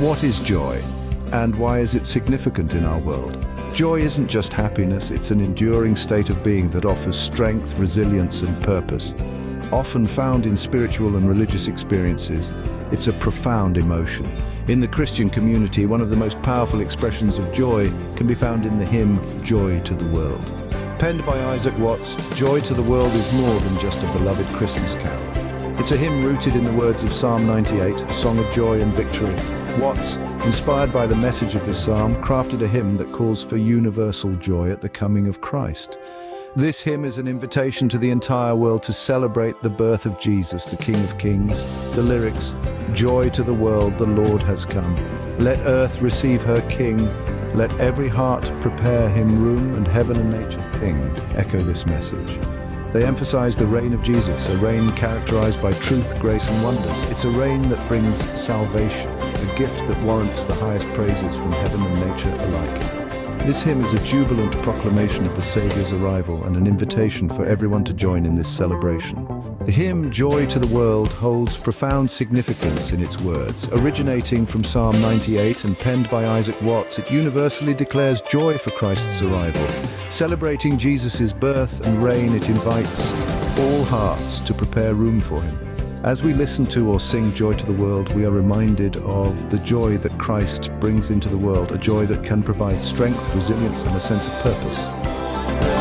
What is joy, and why is it significant in our world? Joy isn't just happiness, it's an enduring state of being that offers strength, resilience, and purpose. Often found in spiritual and religious experiences, it's a profound emotion. In the Christian community, one of the most powerful expressions of joy can be found in the hymn, Joy to the World. Penned by Isaac Watts, Joy to the World is more than just a beloved Christmas carol. It's a hymn rooted in the words of Psalm 98, a song of joy and victory. Watts, inspired by the message of this psalm, crafted a hymn that calls for universal joy at the coming of Christ. This hymn is an invitation to the entire world to celebrate the birth of Jesus, the King of Kings. The lyrics, Joy to the world, the Lord has come. Let earth receive her King. Let every heart prepare him room, and heaven and nature sing, echo this message. They emphasize the reign of Jesus, a reign characterized by truth, grace, and wonders. It's a reign that brings salvation, a gift that warrants the highest praises from heaven and nature alike. This hymn is a jubilant proclamation of the Savior's arrival and an invitation for everyone to join in this celebration. The hymn Joy to the World holds profound significance in its words. Originating from Psalm 98 and penned by Isaac Watts, it universally declares joy for Christ's arrival. Celebrating Jesus' birth and reign, it invites all hearts to prepare room for him. As we listen to or sing Joy to the World, we are reminded of the joy that Christ brings into the world, a joy that can provide strength, resilience, and a sense of purpose.